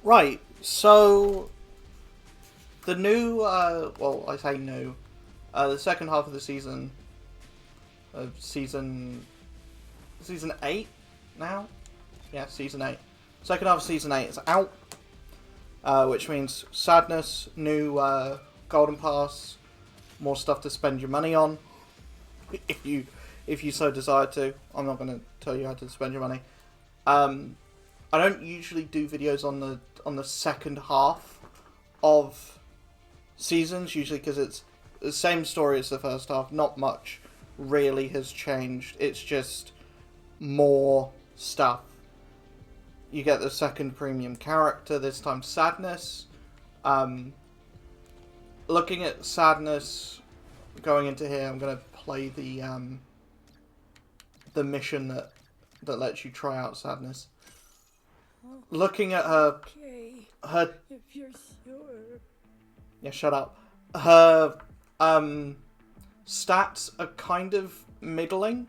Right, so the new, well, I say new, the second half of the season, season 8 now? Yeah, season 8. Second half of season 8 is out, which means Sadness, new Golden Pass, more stuff to spend your money on, if you so desire to. I'm not going to tell you how to spend your money. I don't usually do videos on the second half of seasons, usually because it's the same story as the first half. Not much really has changed. It's just more stuff. You get the second premium character, this time Sadness. Looking at Sadness, going into here, I'm going to play the mission that lets you try out Sadness. Looking at her, her. If you're sure. Yeah, shut up. Her stats are kind of middling.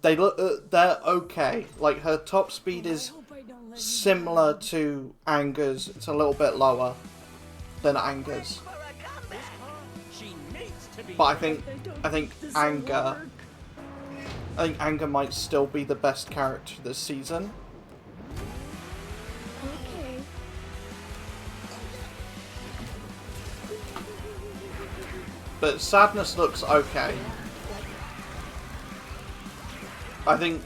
They look, they're okay. Like her top speed is similar to Anger's. It's a little bit lower than Anger's. But I think Anger might still be the best character this season. Okay. But Sadness looks okay. I think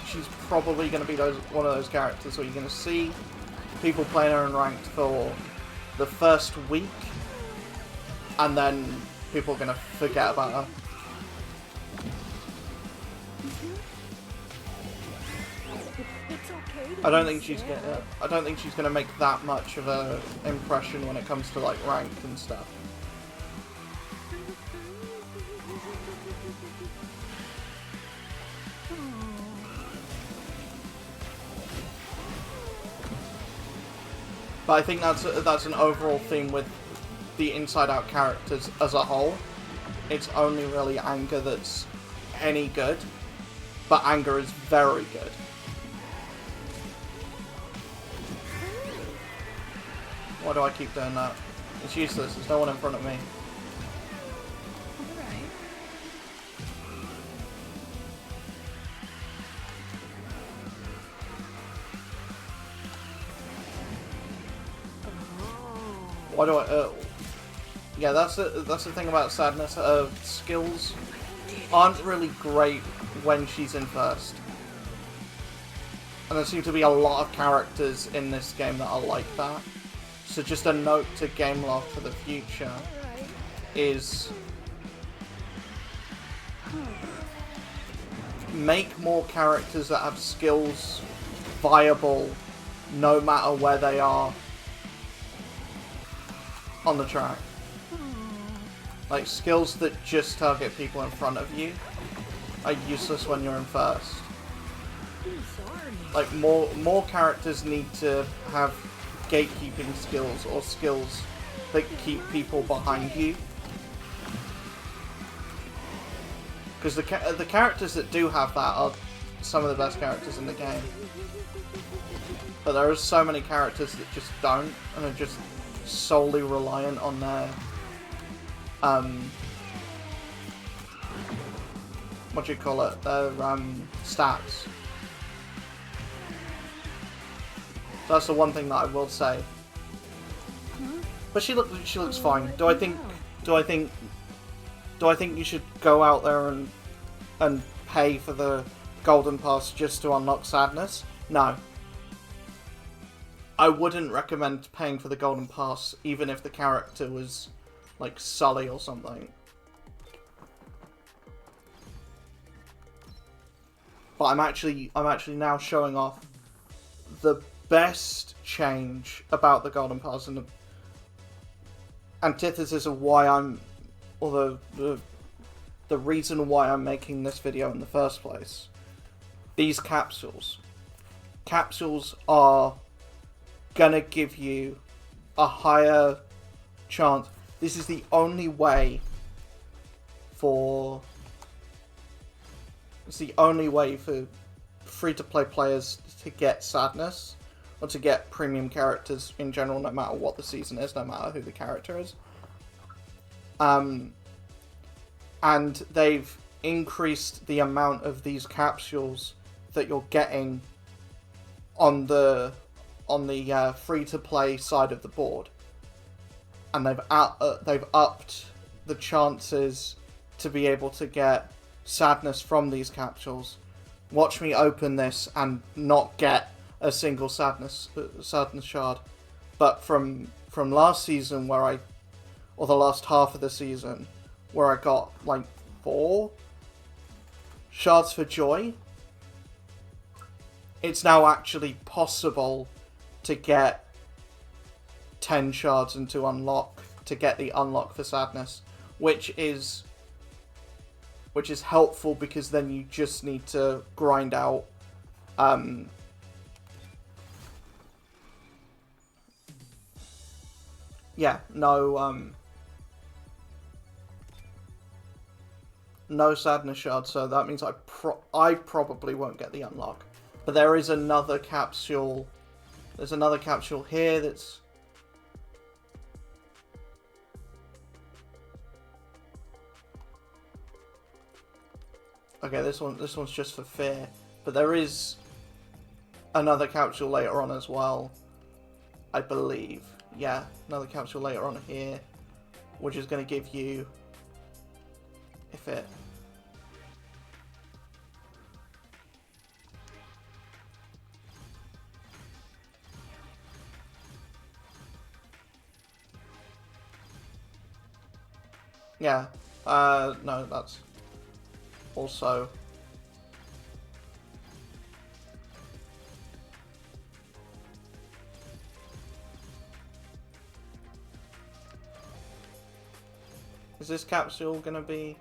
she's probably going to be one of those characters where you're going to see people playing her in ranked for the first week, and then people are going to forget about her. It's okay. I don't think she's going to make that much of an impression when it comes to like ranked and stuff. But I think that's an overall theme with the Inside Out characters as a whole. It's only really Anger that's any good, but Anger is very good. Why do I keep doing that? It's useless. There's no one in front of me. Alright. Why do I? Yeah, that's the thing about Sadness. Skills aren't really great when she's in first, and there seem to be a lot of characters in this game that are like that. So just a note to Gameloft for the future is make more characters that have skills viable no matter where they are on the track. Like, skills that just target people in front of you are useless when you're in first. Like, more characters need to have gatekeeping skills, or skills that keep people behind you. Because the characters that do have that are some of the best characters in the game. But there are so many characters that just don't, and are just solely reliant on their what do you call it? Their stats. That's the one thing that I will say. But she looks fine. Do I think you should go out there and pay for the Golden Pass just to unlock Sadness? No. I wouldn't recommend paying for the Golden Pass even if the character was like Sully or something. But I'm actually now showing off the best change about the Golden Pass and the antithesis of why the reason why I'm making this video in the first place. These capsules. Capsules are gonna give you a higher chance. This is the only way for free-to-play players to get Sadness or to get premium characters in general, no matter what the season is, no matter who the character is. And they've increased the amount of these capsules that you're getting on the free-to-play side of the board, and they've upped the chances to be able to get sadness from these capsules. Watch me open this and not get a single sadness shard. But from last season, or the last half of the season, where I got like 4 shards for joy, it's now actually possible to get 10 shards and to get the unlock for sadness, which is helpful, because then you just need to grind out no sadness shards, so that means I probably won't get the unlock. But there is another capsule. There's another capsule here that's... Okay, this one's just for fear. But there is another capsule later on as well, I believe. Yeah, another capsule later on here, which is going to give you... If it... Yeah, no, that's also... Is this capsule gonna be...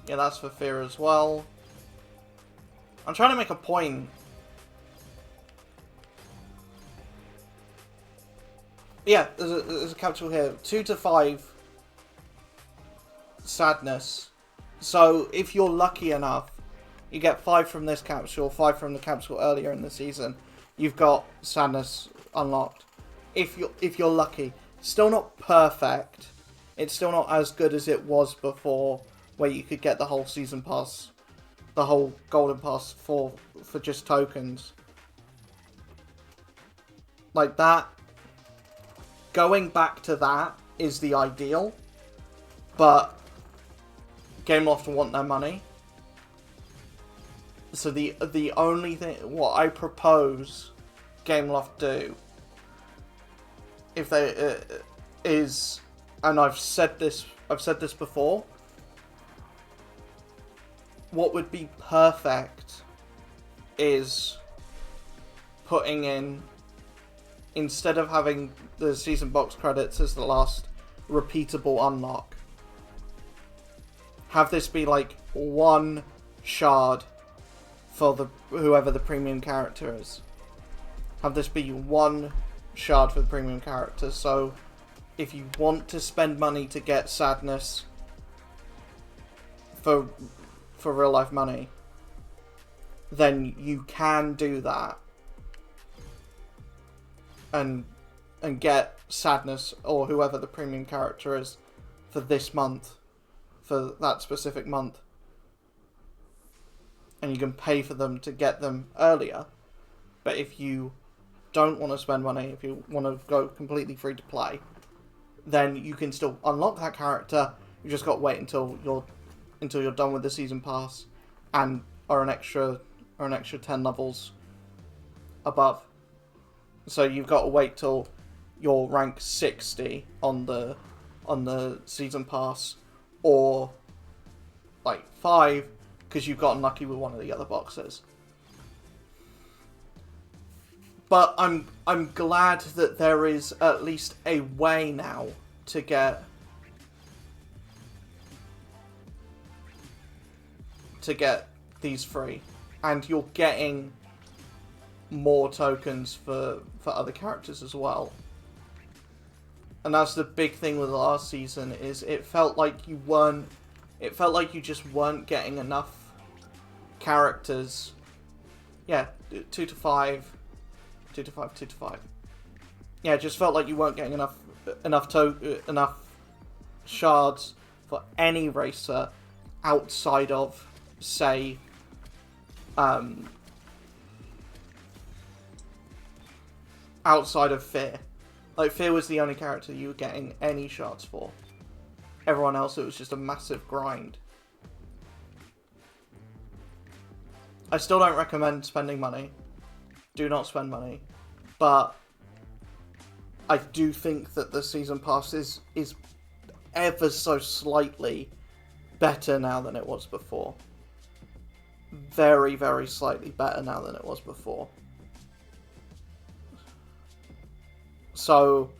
Yeah, that's for fear as well. I'm trying to make a point. Yeah, there's a capsule here. 2 to 5 sadness. So if you're lucky enough, you get 5 from this capsule, 5 from the capsule earlier in the season. You've got sadness unlocked. If you're lucky, still not perfect. It's still not as good as it was before, where you could get the whole season pass, the whole golden pass for just tokens. Like that. Going back to that is the ideal, but Gameloft want their money. So the only thing, what I propose Gameloft do, if they is, and I've said this before, what would be perfect is putting in, instead of having the season box credits as the last repeatable unlock, have this be like 1 shard for whoever the premium character is. Have this be 1 shard for the premium character. So if you want to spend money to get sadness for real life money, then you can do that and get sadness, or whoever the premium character is, for this month, for that specific month, and you can pay for them to get them earlier. But if you don't want to spend money, if you want to go completely free to play, then you can still unlock that character. You just got to wait until you're done with the season pass and are an extra 10 levels above. So you've got to wait till you're rank 60 on the season pass, or like 5, because you've gotten lucky with one of the other boxes. But I'm glad that there is at least a way now to get these free, and you're getting more tokens for other characters as well. And that's the big thing with the last season, is it felt like you weren't... It felt like you just weren't getting enough characters. Yeah, 2 to 5. 2 to 5, 2 to 5. Yeah, it just felt like you weren't getting enough shards for any racer outside of, say, outside of Fear. Like, Fear was the only character you were getting any shards for. Everyone else, it was just a massive grind. I still don't recommend spending money. Do not spend money. But I do think that the Season Pass is ever so slightly better now than it was before. Very, very slightly better now than it was before. So,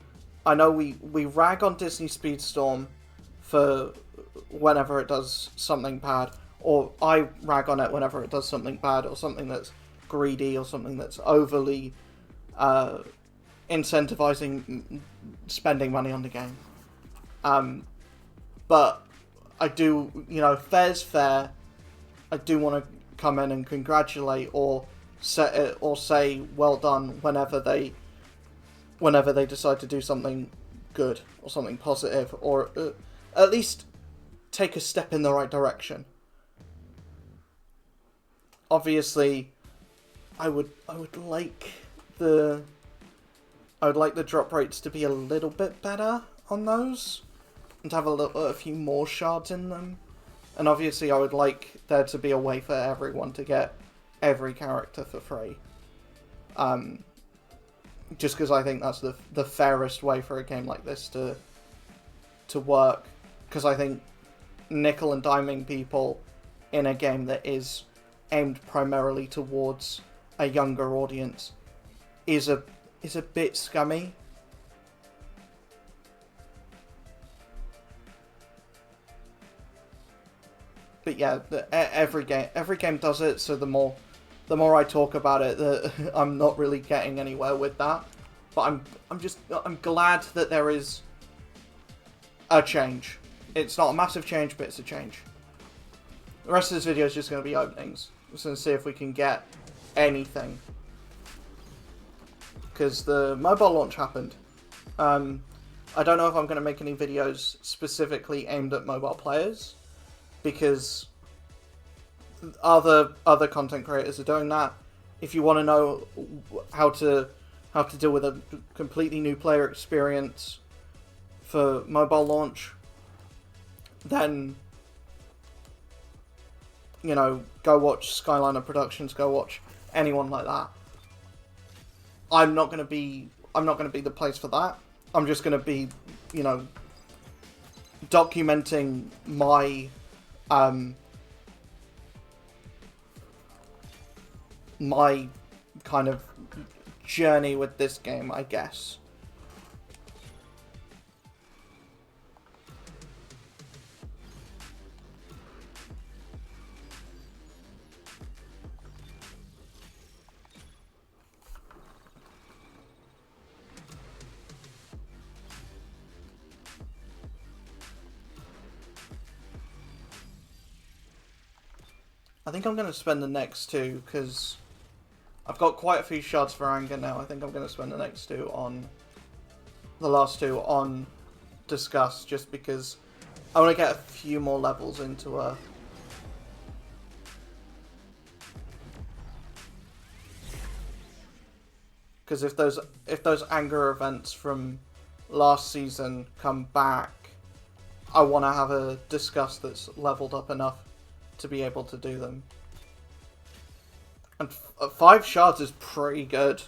I know we rag on Disney Speedstorm for whenever it does something bad, or I rag on it whenever it does something bad, or something that's greedy, or something that's overly incentivizing spending money on the game. But I do, fair's fair. I do want to come in and congratulate or say well done whenever they decide to do something good or something positive, or at least take a step in the right direction. Obviously, I would like the drop rates to be a little bit better on those, and to have a few more shards in them. And obviously, I would like there to be a way for everyone to get every character for free. Just because I think that's the fairest way for a game like this to work. Because I think nickel and diming people in a game that is aimed primarily towards a younger audience is a bit scummy. But yeah, every game does it. So the more I talk about it, I'm not really getting anywhere with that. But I'm glad that there is a change. It's not a massive change, but it's a change. The rest of this video is just going to be openings. I'm just going to see if we can get anything. Because the mobile launch happened. I don't know if I'm going to make any videos specifically aimed at mobile players, because other content creators are doing that. If you want to know how to deal with a completely new player experience for mobile launch, then go watch Skyliner Productions, go watch anyone like that. I'm not gonna be the place for that. I'm just gonna be, documenting my my kind of journey with this game, I guess. I think I'm going to spend the next two, because I've got quite a few shards for anger now. I think I'm going to spend the last two on disgust, just because I want to get a few more levels into her. Because if those anger events from last season come back, I want to have a disgust that's leveled up enough to be able to do them. And 5 shards is pretty good,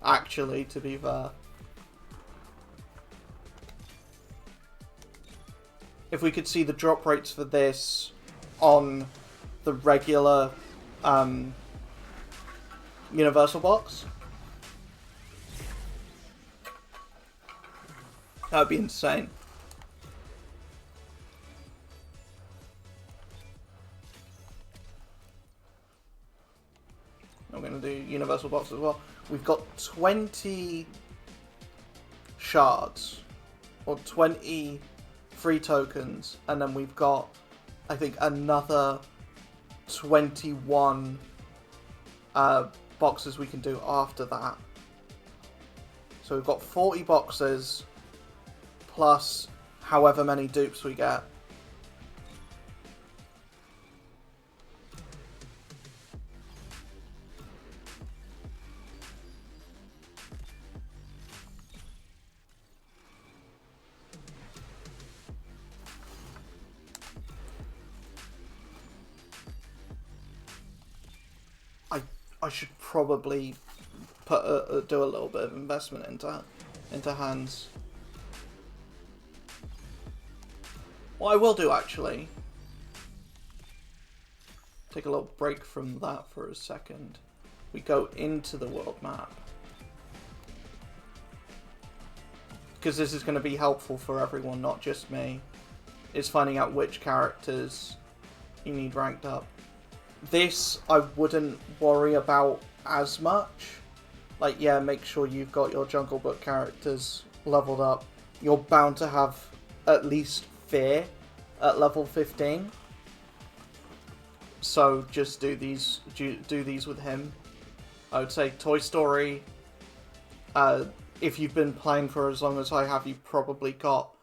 actually, to be fair. If we could see the drop rates for this on the regular Universal box, that would be insane. I'm going to do Universal box as well. We've got 20 shards. or 20 free tokens, and then we've got, I think, another 21 boxes we can do after that. So we've got 40 boxes plus however many dupes we get. I should probably put do a little bit of investment into hands. What I will do, actually, take a little break from that for a second. We go into the world map, because this is going to be helpful for everyone, not just me. Is finding out which characters you need ranked up. This I wouldn't worry about as much. Like, yeah, make sure you've got your Jungle Book characters leveled up. You're bound to have at least Fear at level 15. So just do these with him. I would say Toy Story. If you've been playing for as long as I have, you've probably got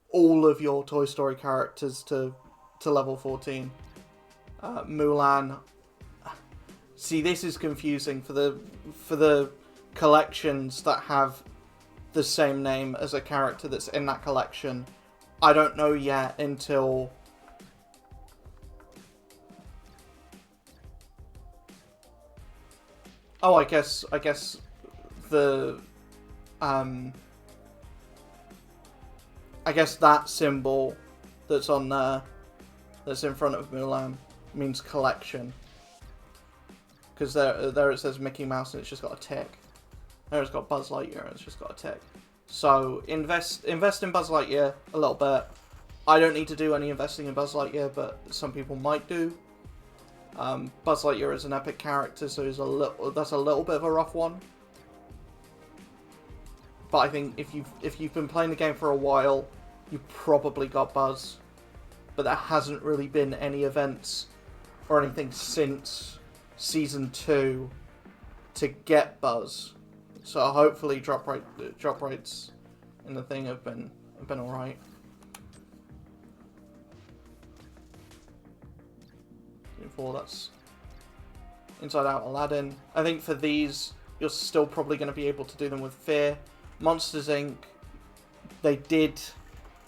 all of your Toy Story characters to level 14. Mulan. See, this is confusing for the collections that have the same name as a character that's in that collection. I don't know yet until I guess the I guess that symbol that's on there, that's in front of Mulan, means collection. Because there it says Mickey Mouse and it's just got a tick. There it's got Buzz Lightyear and it's just got a tick. So invest in Buzz Lightyear a little bit. I don't need to do any investing in Buzz Lightyear, but some people might do. Buzz Lightyear is an epic character, so that's a little bit of a rough one. But I think if you've been playing the game for a while, you probably got Buzz. But there hasn't really been any events or anything since Season 2 to get Buzz. So hopefully drop rates in the thing have been alright. That's Inside Out Aladdin. I think for these, you're still probably going to be able to do them with Fear. Monsters Inc. They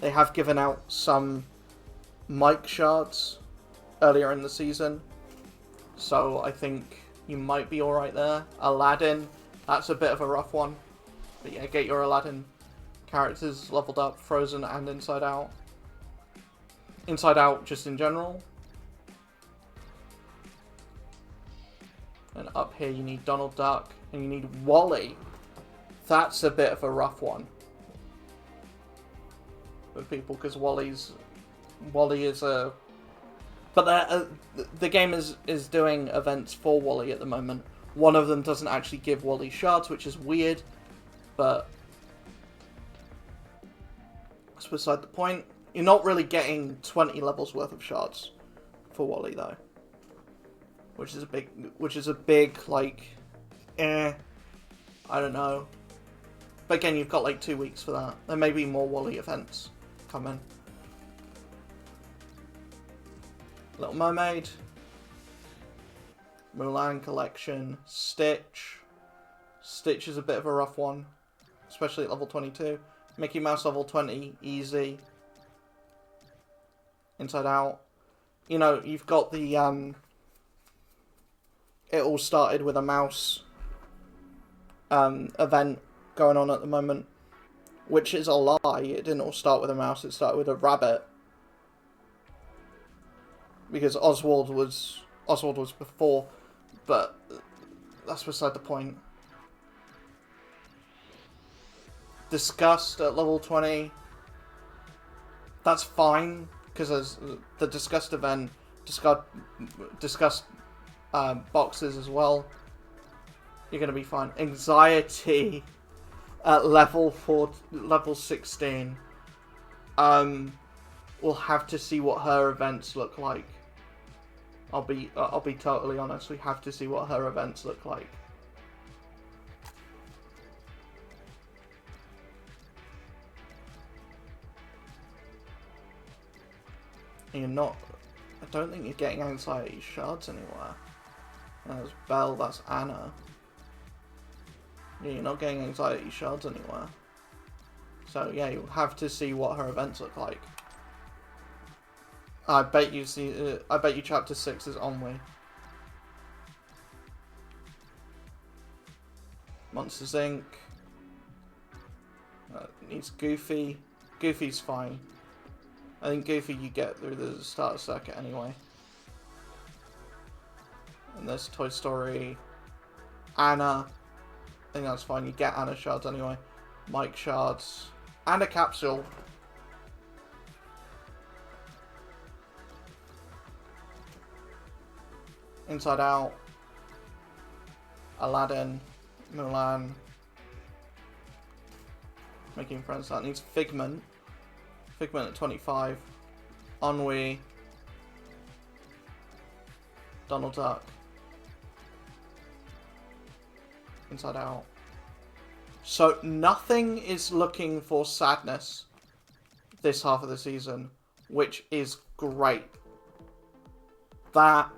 have given out some mic shards earlier in the season. So I think you might be alright there. Aladdin, that's a bit of a rough one. But yeah, get your Aladdin characters leveled up, Frozen and Inside Out. Inside Out just in general. And up here you need Donald Duck and you need Wally. That's a bit of a rough one for people, because Wally is a... But the game is doing events for Wally at the moment. One of them doesn't actually give Wally shards, which is weird, but that's beside the point. You're not really getting 20 levels worth of shards for Wally though, which is a big like, I don't know. But again, you've got like 2 weeks for that. There may be more Wally events coming. Little Mermaid, Mulan collection, Stitch. Stitch is a bit of a rough one, especially at level 22. Mickey Mouse level 20, easy. Inside Out. You know, you've got the, it all started with a mouse event going on at the moment, which is a lie. It didn't all start with a mouse, it started with a rabbit. Because Oswald was before, but that's beside the point. Disgust at level 20. That's fine, because as the Disgust event, Disgust boxes as well. You're going to be fine. Anxiety at level 16. We'll have to see what her events look like. I'll be totally honest. We have to see what her events look like. You're not. I don't think you're getting anxiety shards anywhere. That's Belle. That's Anna. Yeah, you're not getting anxiety shards anywhere. So yeah, you'll have to see what her events look like. I bet you see. I bet you Chapter 6 is Onwe. Monsters Inc. Needs Goofy. Goofy's fine. I think Goofy you get through the starter circuit anyway. And there's Toy Story. Anna. I think that's fine. You get Anna shards anyway. Mike shards. And a capsule. Inside Out. Aladdin. Mulan. Making Friends. That needs Figment. Figment at 25. Ennui. Donald Duck. Inside Out. So nothing is looking for Sadness this half of the season, which is great. That,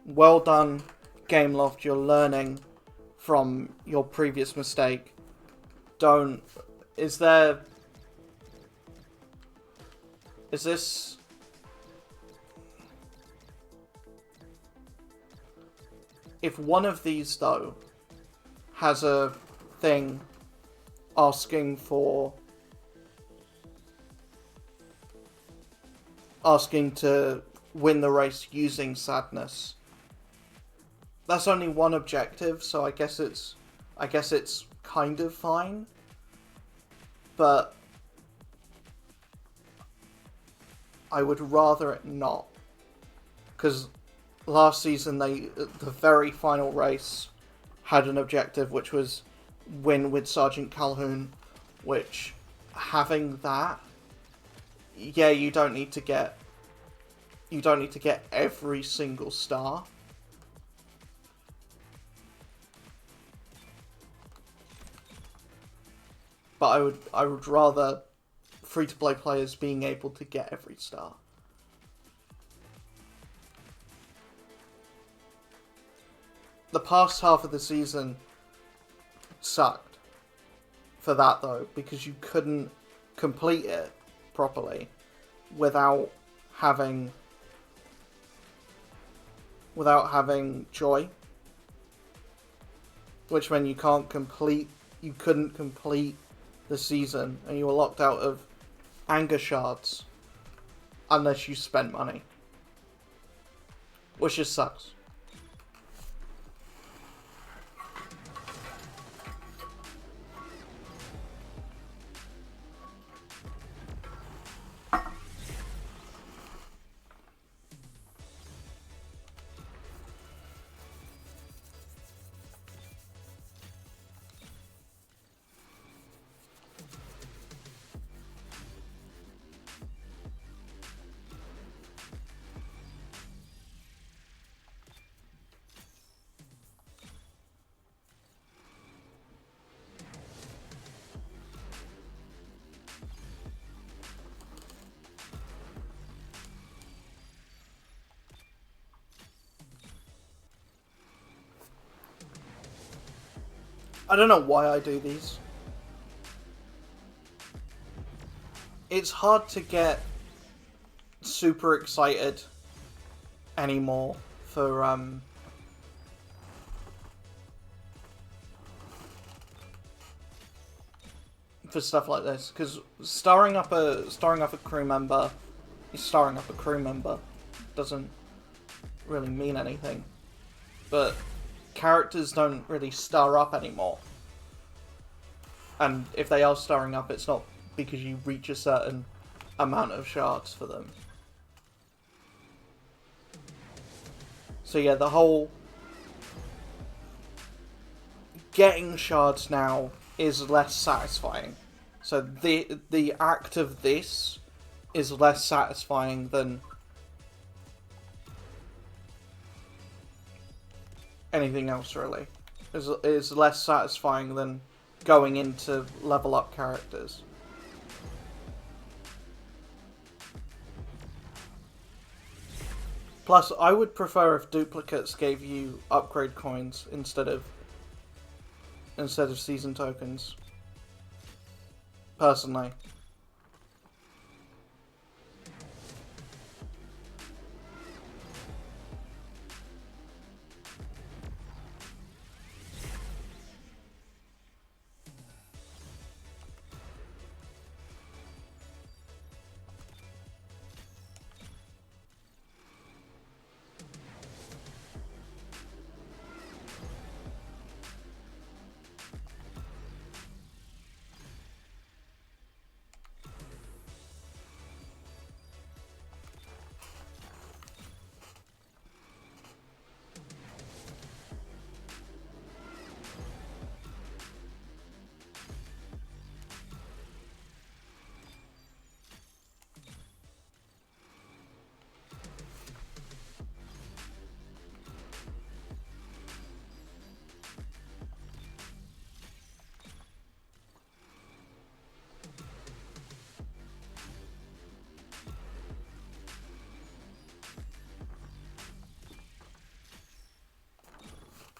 well done, Gameloft. You're learning from your previous mistake. Is this... If one of these, though, has a thing asking to win the race using Sadness, that's only one objective, so I guess it's kind of fine. But I would rather it not, because last season the very final race had an objective which was win with Sergeant Calhoun, which, having that, yeah, you don't need to get every single star. But I would rather free-to-play players being able to get every star. The past half of the season sucked for that, though, because you couldn't complete it properly without having joy, which meant you couldn't complete the season, and you were locked out of anger shards unless you spent money, which just sucks. I don't know why I do these. It's hard to get super excited anymore for stuff like this, because starring up a crew member doesn't really mean anything, but characters don't really star up anymore. And if they are starring up, it's not because you reach a certain amount of shards for them. So yeah, the whole getting shards now is less satisfying. So the act of this is less satisfying than anything else, really. Is less satisfying than going into level up characters. Plus, I would prefer if duplicates gave you upgrade coins instead of season tokens. Personally.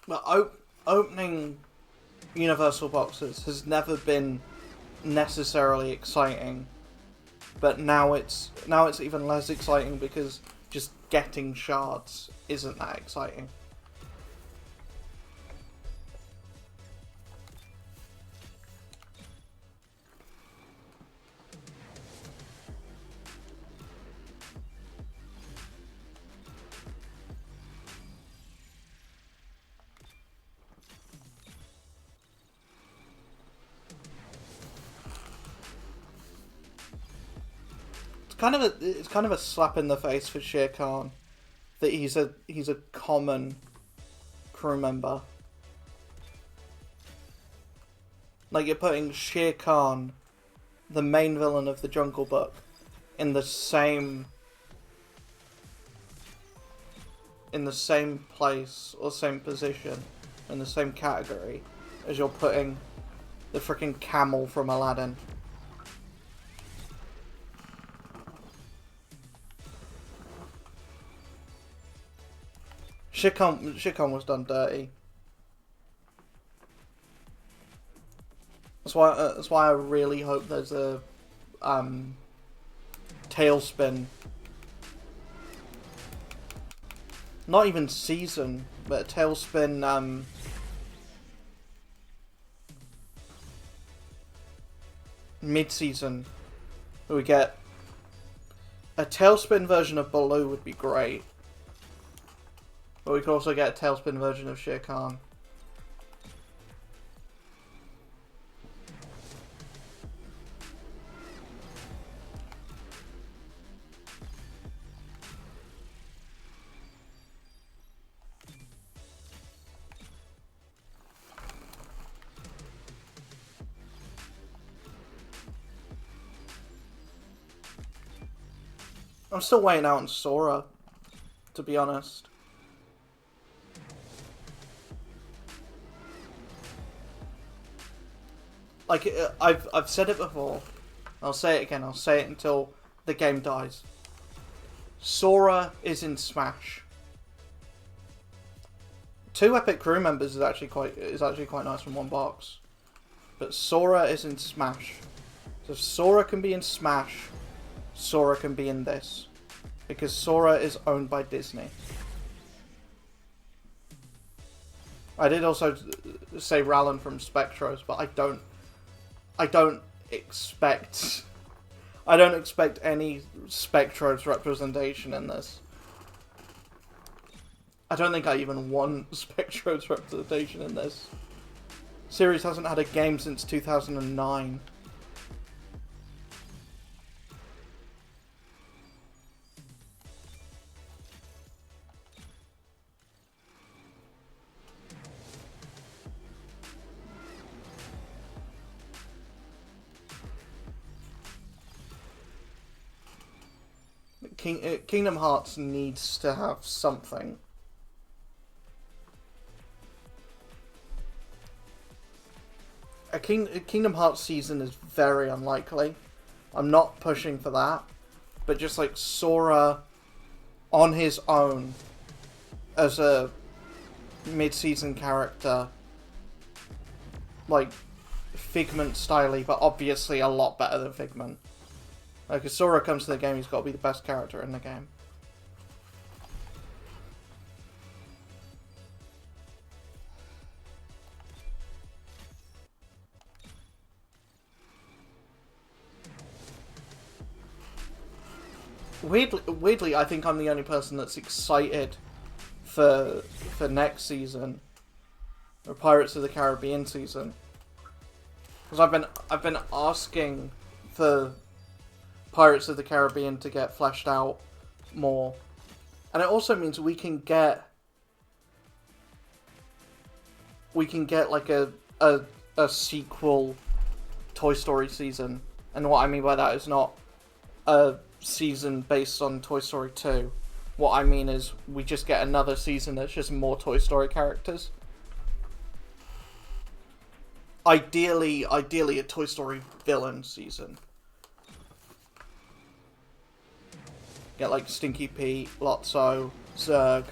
But opening universal boxes has never been necessarily exciting, but now it's even less exciting because just getting shards isn't that exciting. It's kind of a slap in the face for Shere Khan that he's a common crew member. Like, you're putting Shere Khan, the main villain of the Jungle Book, in the same place or same position in the same category as you're putting the freaking camel from Aladdin. Shere Khan was done dirty. That's why I really hope there's a Tailspin. Not even season, but a Tailspin mid-season. We get a Tailspin version of Baloo would be great. But we could also get a Tailspin version of Shere Khan. I'm still waiting out on Sora, to be honest. Like, I've said it before. I'll say it again. I'll say it until the game dies. Sora is in Smash. 2 epic crew members is actually quite nice from one box. But Sora is in Smash. So if Sora can be in Smash, Sora can be in this. Because Sora is owned by Disney. I did also say Rallen from Spectros, but I don't expect any Spectros representation in this. I don't think I even want Spectros representation in this. Series hasn't had a game since 2009. Kingdom Hearts needs to have something. A Kingdom Hearts season is very unlikely. I'm not pushing for that, but just like Sora on his own as a mid-season character, like Figment styly, but obviously a lot better than Figment. Like, if Sora comes to the game, he's got to be the best character in the game. Weirdly, I think I'm the only person that's excited for next season, or Pirates of the Caribbean season, because I've been asking for Pirates of the Caribbean to get fleshed out more, and it also means we can get like a sequel Toy Story season, and what I mean by that is not a season based on Toy Story 2. What I mean is we just get another season that's just more Toy Story characters. Ideally a Toy Story villain season. Get like Stinky Pete, Lotso, Zurg.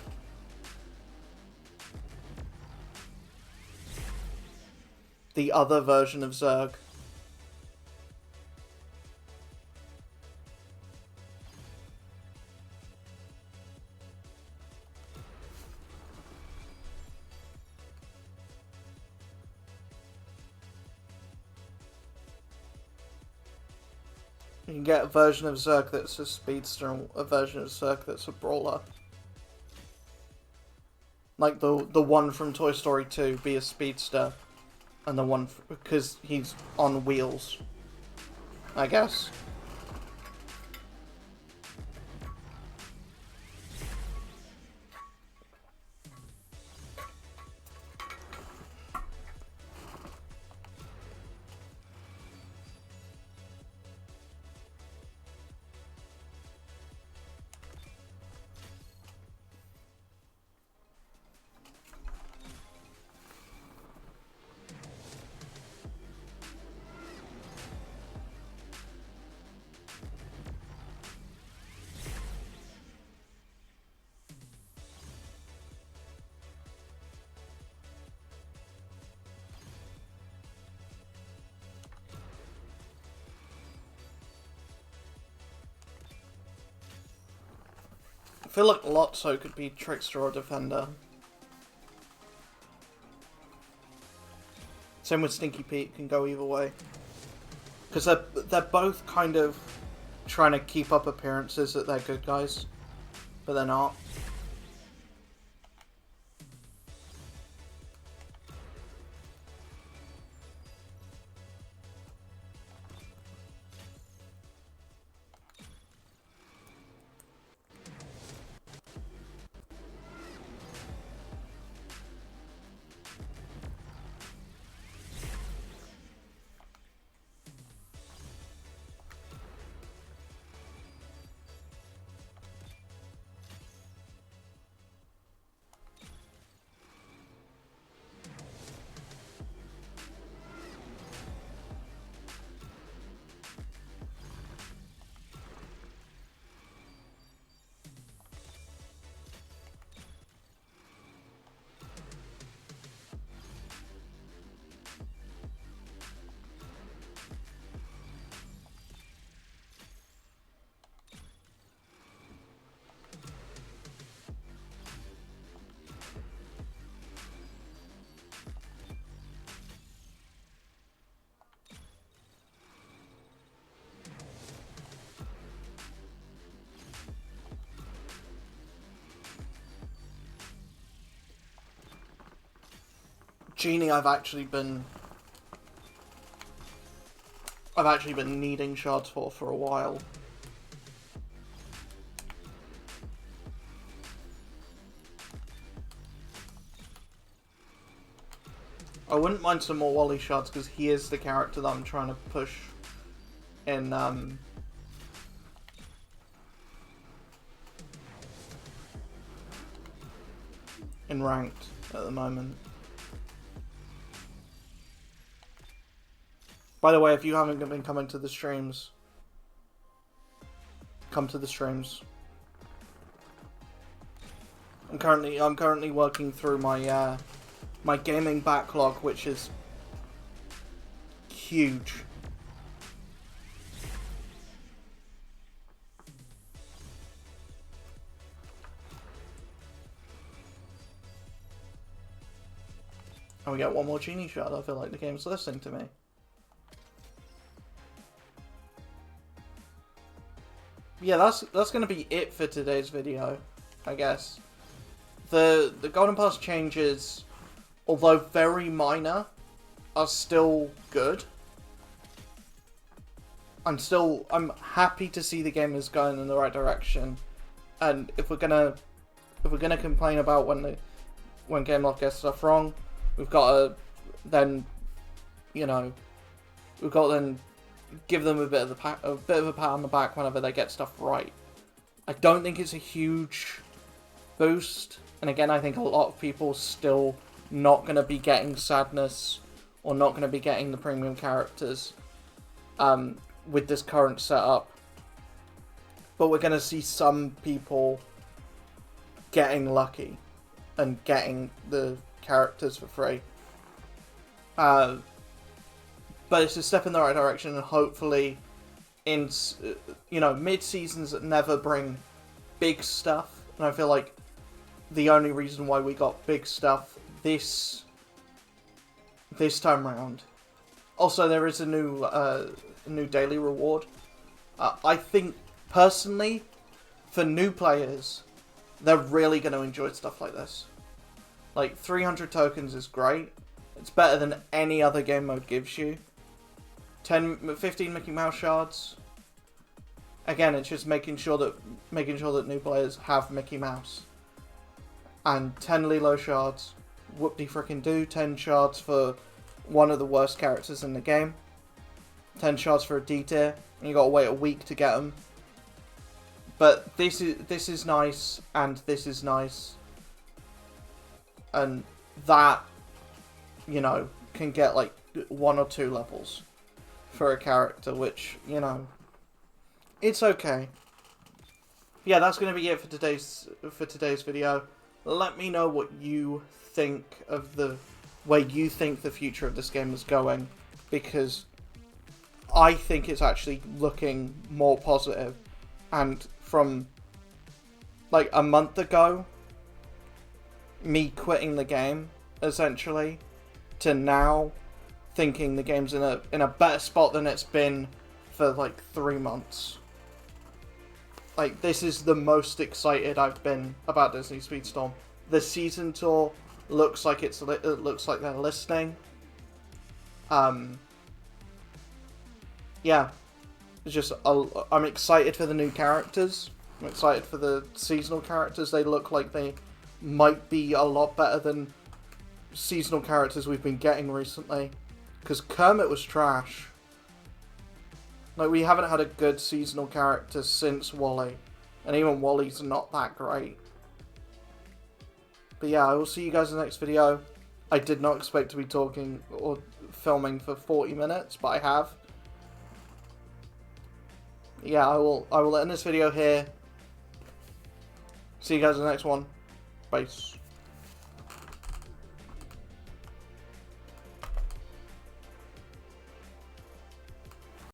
The other version of Zurg. You can get a version of Zurg that's a speedster and a version of Zurg that's a brawler. Like the one from Toy Story 2 be a speedster, and the one because he's on wheels, I guess. I feel like Lotso could be Trickster or Defender. Same with Stinky Pete, can go either way. Because they're both kind of trying to keep up appearances that they're good guys, but they're not. Genie, I've actually been needing shards for a while. I wouldn't mind some more Wally shards because he is the character that I'm trying to push in in ranked at the moment. By the way, if you haven't been coming to the streams, come to the streams. I'm currently working through my my gaming backlog, which is huge. And we get one more genie shot. I feel like the game's listening to me. Yeah, that's gonna be it for today's video, I guess. The Golden Pass changes, although very minor, are still good. I'm happy to see the game is going in the right direction, and if we're gonna complain about when Gameloft gets stuff wrong, we've got to then, you know, we've got to then give them a bit of a pat on the back whenever they get stuff right. I don't think it's a huge boost, and again, I think a lot of people still not going to be getting Sadness or not going to be getting the premium characters with this current setup. But we're going to see some people getting lucky and getting the characters for free. But it's a step in the right direction, and hopefully, in mid-seasons that never bring big stuff, and I feel like the only reason why we got big stuff this time round. Also, there is a new daily reward. I think personally, for new players, they're really going to enjoy stuff like this. Like 300 tokens is great. It's better than any other game mode gives you. 15 Mickey Mouse shards. Again, it's just making sure that new players have Mickey Mouse. And 10 Lilo shards. Whoop-de-frickin-do. 10 shards for one of the worst characters in the game. 10 shards for a D tier. And you gotta wait a week to get them. But this is nice, and this is nice. And that, you know, can get like 1 or 2 levels for a character, which, you know, it's okay. Yeah, that's going to be it for today's video. Let me know what you think of the way you think the future of this game is going, because I think it's actually looking more positive. And from like a month ago, me quitting the game essentially, to now thinking the game's in a better spot than it's been for like 3 months. Like, this is the most excited I've been about Disney Speedstorm. The season tour looks like it looks like they're listening. Yeah, it's just I'm excited for the new characters. I'm excited for the seasonal characters. They look like they might be a lot better than seasonal characters we've been getting recently. Because Kermit was trash. Like, we haven't had a good seasonal character since Wally. And even Wally's not that great. But yeah, I will see you guys in the next video. I did not expect to be talking or filming for 40 minutes, but I have. Yeah, I will end this video here. See you guys in the next one. Bye.